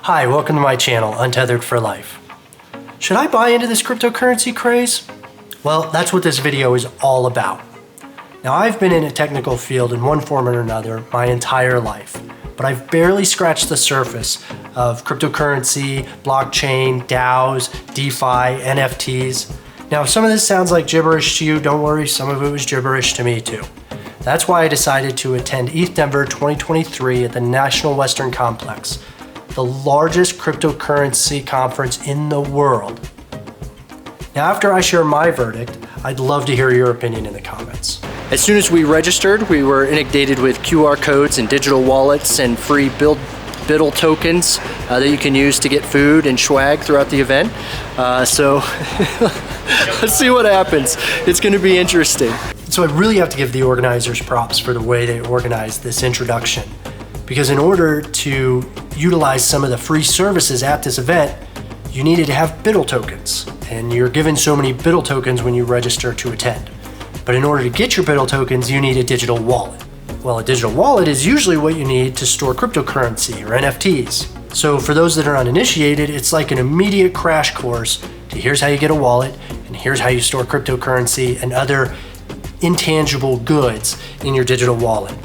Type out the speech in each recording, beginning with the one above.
Hi, welcome to my channel, Untethered for Life. Should I buy into this cryptocurrency craze? Well, that's what this video is all about. Now, I've been in a technical field in one form or another my entire life, but I've barely scratched the surface of cryptocurrency, blockchain, DAOs, DeFi, NFTs. Now, if some of this sounds like gibberish to you, don't worry, some of it was gibberish to me too. That's why I decided to attend EthDenver 2023 at the National Western Complex, the largest cryptocurrency conference in the world. Now, after I share my verdict, I'd love to hear your opinion in the comments. As soon as we registered, we were inundated with QR codes and digital wallets and free BIDL tokens that you can use to get food and swag throughout the event. So let's see what happens. It's going to be interesting. So I really have to give the organizers props for the way they organized this introduction, because in order to utilize some of the free services at this event, you needed to have BIDL tokens, and you're given so many BIDL tokens when you register to attend. But in order to get your BIDL tokens, you need a digital wallet. Well, a digital wallet is usually what you need to store cryptocurrency or NFTs. So for those that are uninitiated, it's like an immediate crash course to here's how you get a wallet, and here's how you store cryptocurrency and other intangible goods in your digital wallet.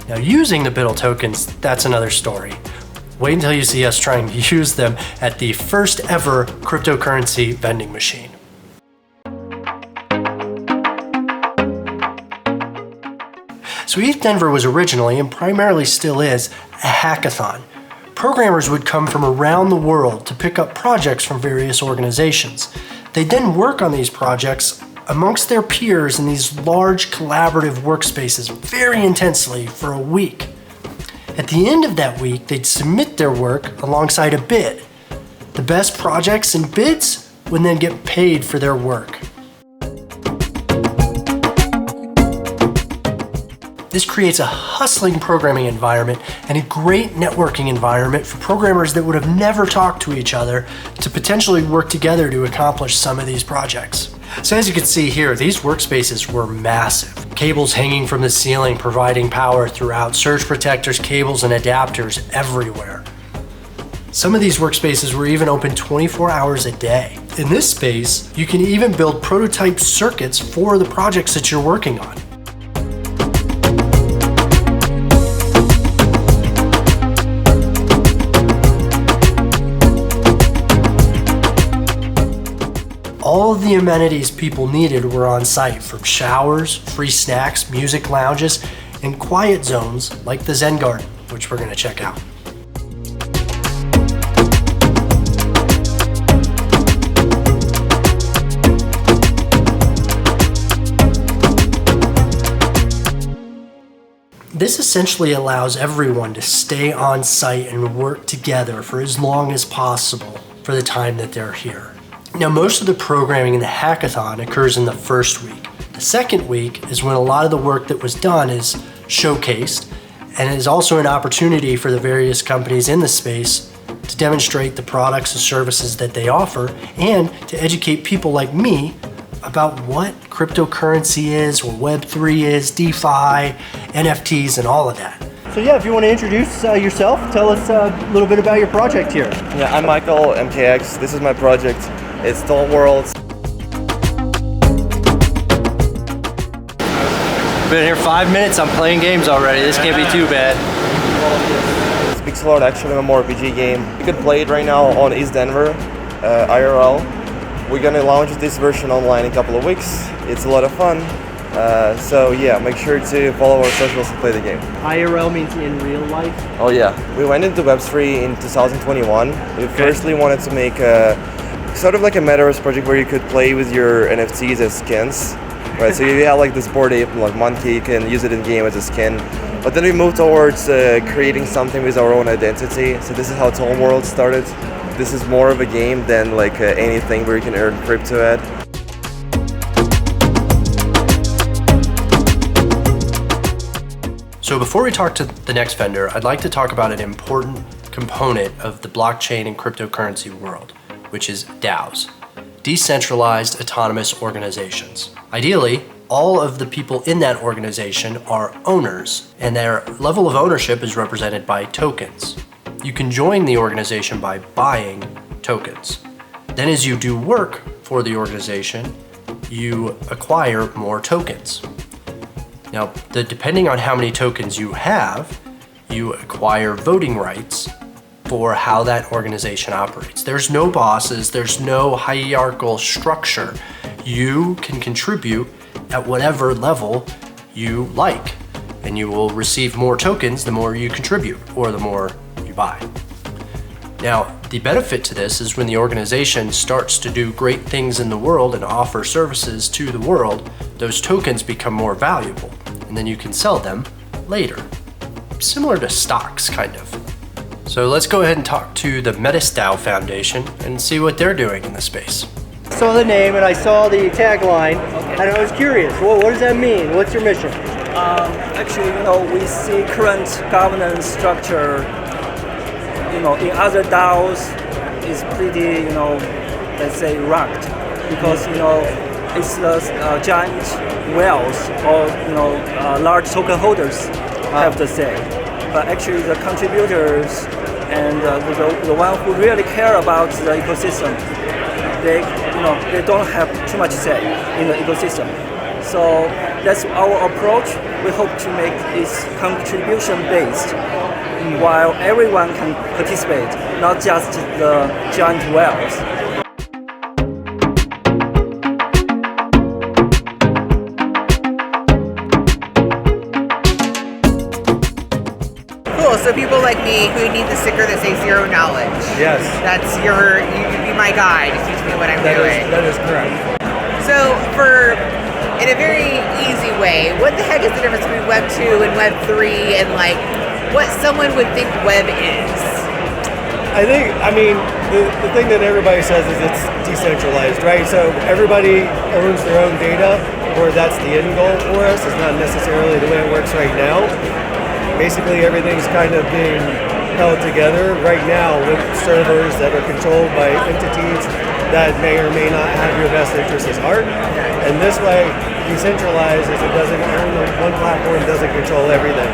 Now, using the BIDL tokens, that's another story. Wait until you see us trying to use them at the first ever cryptocurrency vending machine. So EthDenver was originally, and primarily still is, a hackathon. Programmers would come from around the world to pick up projects from various organizations. They'd then work on these projects amongst their peers in these large collaborative workspaces very intensely for a week. At the end of that week, they'd submit their work alongside a bid. The best projects and bids would then get paid for their work. This creates a hustling programming environment and a great networking environment for programmers that would have never talked to each other to potentially work together to accomplish some of these projects. So as you can see here, these workspaces were massive. Cables hanging from the ceiling providing power throughout, surge protectors, cables, and adapters everywhere. Some of these workspaces were even open 24 hours a day. In this space, you can even build prototype circuits for the projects that you're working on. All of the amenities people needed were on site, from showers, free snacks, music lounges, and quiet zones like the Zen Garden, which we're going to check out. This essentially allows everyone to stay on site and work together for as long as possible for the time that they're here. Now, most of the programming in the hackathon occurs in the first week. The second week is when a lot of the work that was done is showcased, and it is also an opportunity for the various companies in the space to demonstrate the products and services that they offer and to educate people like me about what cryptocurrency is, what Web3 is, DeFi, NFTs, and all of that. So yeah, if you want to introduce yourself, tell us a little bit about your project here. Yeah, I'm Michael, MKX. This is my project. It's Tollan Worlds. Been here 5 minutes, I'm playing games already. This can't be too bad. It's Pixel Art action MMORPG game. You can play it right now on EthDenver, IRL. We're gonna launch this version online in a couple of weeks. It's a lot of fun. So yeah, make sure to follow our socials and play the game. IRL means in real life? Oh yeah. We went into Web3 in 2021. We firstly wanted to make a sort of like a metaverse project where you could play with your NFTs as skins, right? So you have like this bored ape, like monkey, you can use it in game as a skin. But then we moved towards creating something with our own identity. So this is how Tollan Worlds started. This is more of a game than like anything where you can earn crypto at. So before we talk to the next vendor, I'd like to talk about an important component of the blockchain and cryptocurrency world, which is DAOs, decentralized autonomous organizations. Ideally, all of the people in that organization are owners, and their level of ownership is represented by tokens. You can join the organization by buying tokens. Then as you do work for the organization, you acquire more tokens. Now, depending on how many tokens you have, you acquire voting rights for how that organization operates. There's no bosses, there's no hierarchical structure. You can contribute at whatever level you like, and you will receive more tokens the more you contribute or the more you buy. Now, the benefit to this is when the organization starts to do great things in the world and offer services to the world, those tokens become more valuable, and then you can sell them later. Similar to stocks, kind of. So let's go ahead and talk to the Metis Dao Foundation and see what they're doing in the space. I saw the name and I saw the tagline, and I was curious. Well, what does that mean? What's your mission? Actually, we see current governance structure, in other DAOs is pretty, let's say rugged, because, it's the giant whales or, large token holders have the say. But actually the contributors and the one who really care about the ecosystem, they don't have too much say in the ecosystem. So that's our approach. We hope to make this contribution based, while everyone can participate, not just the giant whales. Cool, so people like me who need the sticker that says zero knowledge. Yes. That's you be my guide to teach me what I'm doing. That is correct. So in a very easy way, what the heck is the difference between Web 2 and Web 3 and what someone would think Web is? The thing that everybody says is it's decentralized, right? So everybody owns their own data, or that's the end goal for us. It's not necessarily the way it works right now. Basically, everything's kind of being held together right now with servers that are controlled by entities that may or may not have your best interest at heart. And this way, decentralized is it doesn't own one platform, doesn't control everything.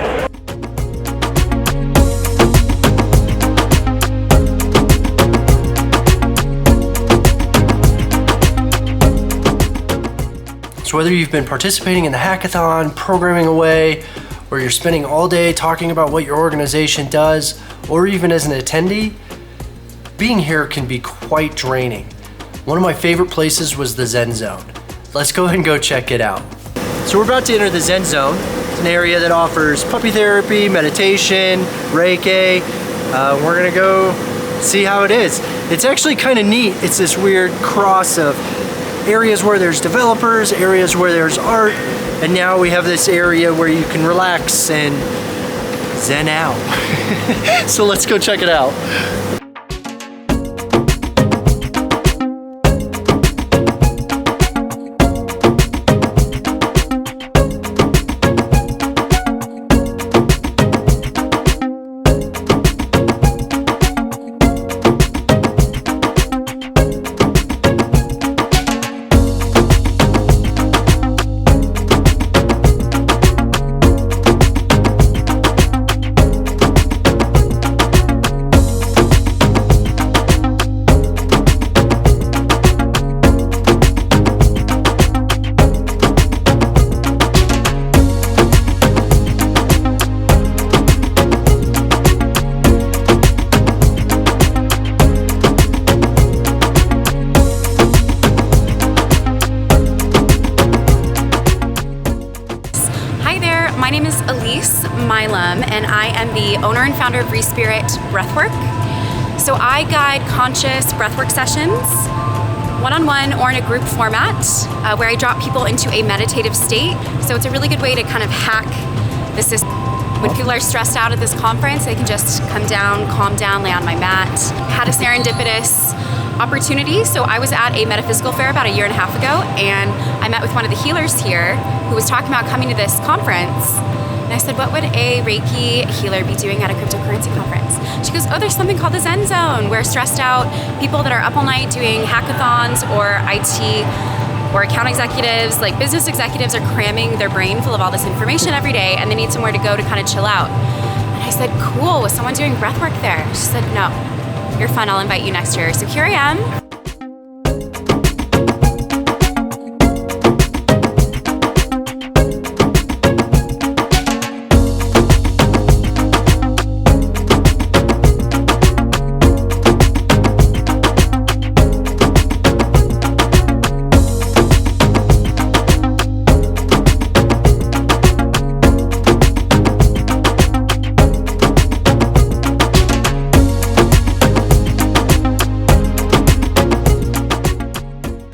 So whether you've been participating in the hackathon, programming away, or you're spending all day talking about what your organization does, or even as an attendee, being here can be quite draining. One of my favorite places was the Zen Zone. Let's go ahead and go check it out. So we're about to enter the Zen Zone. It's an area that offers puppy therapy, meditation, Reiki. We're gonna go see how it is. It's actually kind of neat. It's this weird cross of areas where there's developers, areas where there's art, and now we have this area where you can relax and zen out. So let's go check it out. And I am the owner and founder of Respirit Breathwork. So I guide conscious breathwork sessions, one-on-one or in a group format, where I drop people into a meditative state. So it's a really good way to kind of hack the system. When people are stressed out at this conference, they can just come down, calm down, lay on my mat. Had a serendipitous opportunity. So I was at a metaphysical fair about 1.5 years ago, and I met with one of the healers here who was talking about coming to this conference. And I said, what would a Reiki healer be doing at a cryptocurrency conference? She goes, oh, there's something called the Zen Zone, where stressed out people that are up all night doing hackathons or IT or account executives, like business executives, are cramming their brain full of all this information every day, and they need somewhere to go to kind of chill out. And I said, cool, was someone doing breathwork there? She said, no, you're fun, I'll invite you next year. So here I am.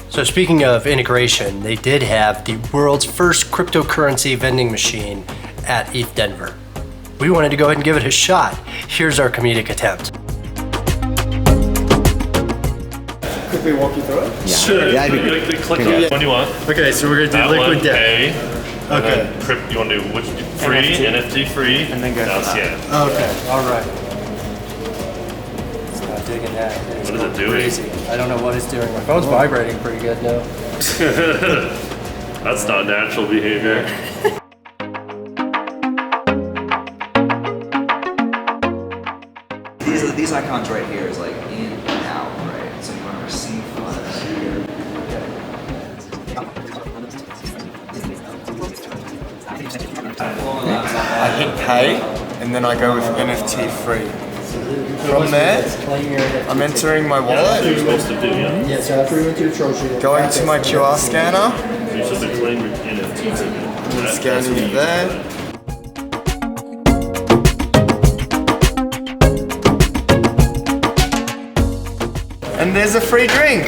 So speaking of integration, they did have the world's first cryptocurrency vending machine at EthDenver. We wanted to go ahead and give it a shot. Here's our comedic attempt. Quickly walk you through it? Sure. Yeah, I'd be Click on which one do you want? Okay, so we're That gonna do liquid one, death. pay. And Okay. then you want to do which? Free, NFT free. And then go Now for that. scan. Okay, all right. It's not digging that. It's What is it doing? crazy. I don't know what it's doing. My phone's vibrating pretty good now. That's not natural behavior. These icons right here is like in and out, right? So you want to receive funds here. I hit pay, and then I go with NFT free. From there, I'm entering my That's what you're wallet, supposed to do, yeah. Yeah, so after we went to the trophy, going to my QR scanner, So you're supposed to claim your NFTs in there. That's scanning what you it use there. for that. And there's a free drink.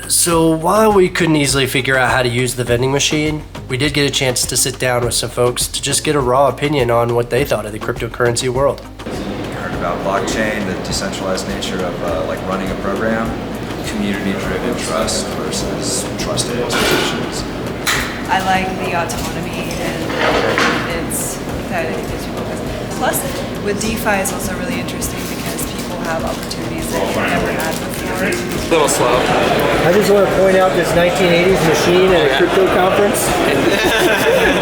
So while we couldn't easily figure out how to use the vending machine, we did get a chance to sit down with some folks to just get a raw opinion on what they thought of the cryptocurrency world. Heard about blockchain, the decentralized nature of like running a program, community-driven trust versus trusted institutions. I like the autonomy and it's that it gives people business. Plus, with DeFi, it's also really interesting because people have opportunities that they've never had before. A little slow. I just want to point out this 1980s machine at a crypto conference.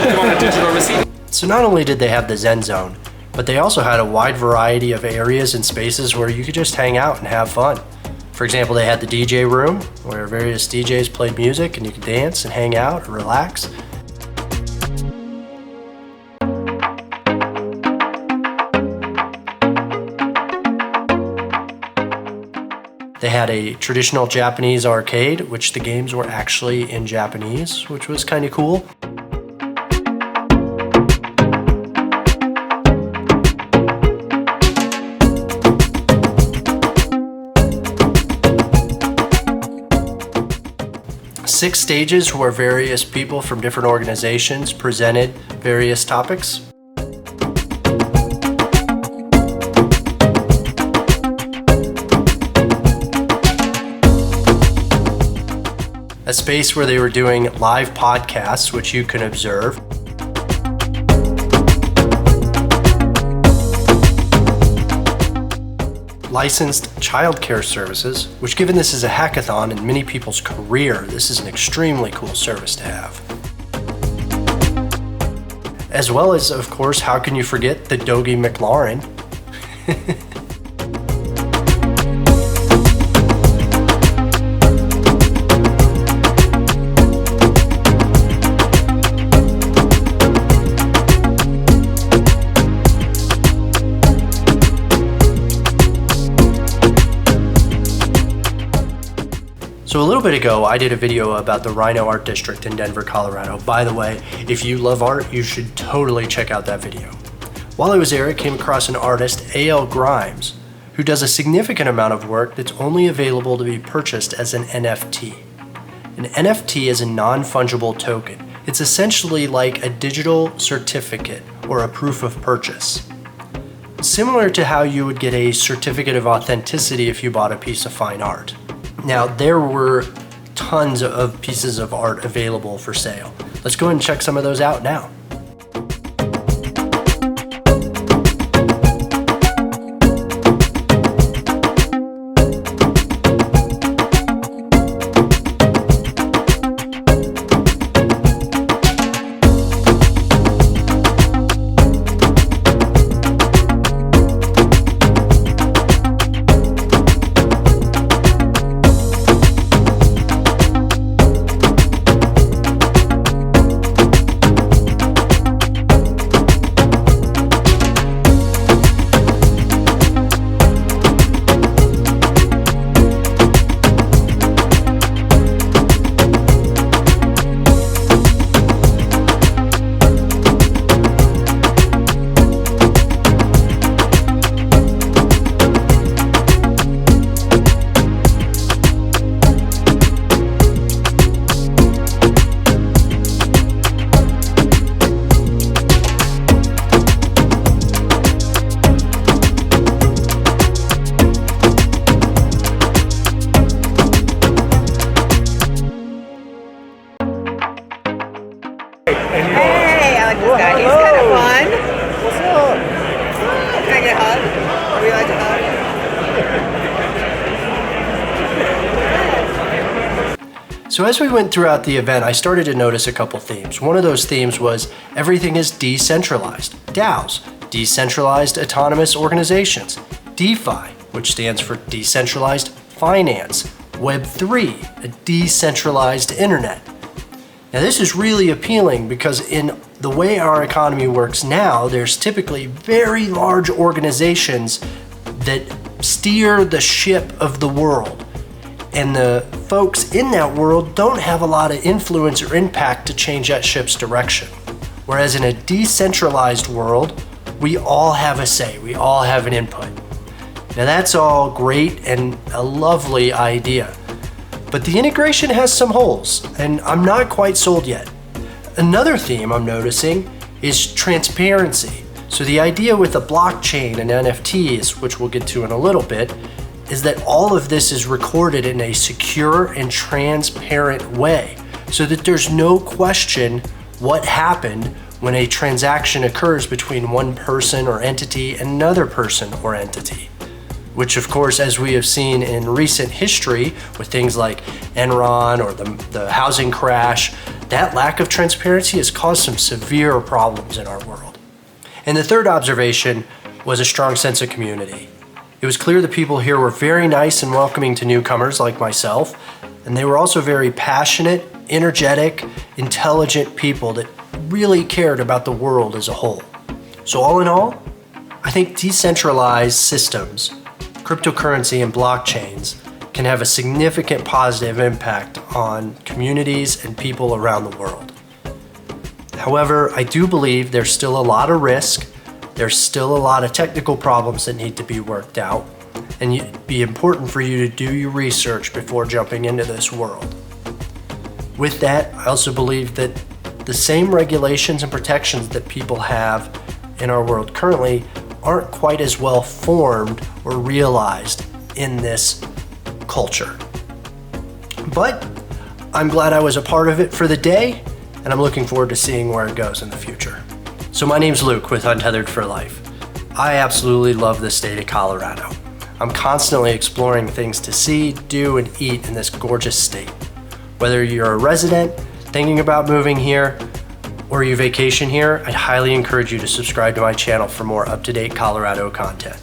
You want a digital receipt? So not only did they have the Zen Zone, but they also had a wide variety of areas and spaces where you could just hang out and have fun. For example, they had the DJ room where various DJs played music and you could dance and hang out or relax. They had a traditional Japanese arcade, which the games were actually in Japanese, which was kind of cool. Six stages where various people from different organizations presented various topics. A space where they were doing live podcasts, which you can observe. Licensed childcare services, which given this is a hackathon in many people's career, this is an extremely cool service to have. As well as, of course, how can you forget the Doggy McLaurin? So a little bit ago, I did a video about the Rhino Art District in Denver, Colorado. By the way, if you love art, you should totally check out that video. While I was there, I came across an artist, A.L. Grimes, who does a significant amount of work that's only available to be purchased as an NFT. An NFT is a non-fungible token. It's essentially like a digital certificate or a proof of purchase. Similar to how you would get a certificate of authenticity if you bought a piece of fine art. Now, there were tons of pieces of art available for sale. Let's go ahead and check some of those out now. So as we went throughout the event, I started to notice a couple themes. One of those themes was everything is decentralized. DAOs, decentralized autonomous organizations. DeFi, which stands for decentralized finance. Web3, a decentralized internet. Now this is really appealing because in the way our economy works now, there's typically very large organizations that steer the ship of the world. And the folks in that world don't have a lot of influence or impact to change that ship's direction. Whereas in a decentralized world, we all have a say, we all have an input. Now that's all great and a lovely idea, but the integration has some holes and I'm not quite sold yet. Another theme I'm noticing is transparency. So the idea with the blockchain and NFTs, which we'll get to in a little bit, is that all of this is recorded in a secure and transparent way so that there's no question what happened when a transaction occurs between one person or entity and another person or entity. Which of course, as we have seen in recent history with things like Enron or the housing crash, that lack of transparency has caused some severe problems in our world. And the third observation was a strong sense of community. It was clear the people here were very nice and welcoming to newcomers like myself, and they were also very passionate, energetic, intelligent people that really cared about the world as a whole. So all in all, I think decentralized systems, cryptocurrency and blockchains can have a significant positive impact on communities and people around the world. However, I do believe there's still a lot of risk, there's still a lot of technical problems that need to be worked out, and it'd be important for you to do your research before jumping into this world. With that, I also believe that the same regulations and protections that people have in our world currently aren't quite as well formed or realized in this culture. But I'm glad I was a part of it for the day, and I'm looking forward to seeing where it goes in the future. So my name's Luke with Untethered for Life. I absolutely love the state of Colorado. I'm constantly exploring things to see, do, and eat in this gorgeous state. Whether you're a resident, thinking about moving here, or you vacation here, I'd highly encourage you to subscribe to my channel for more up-to-date Colorado content.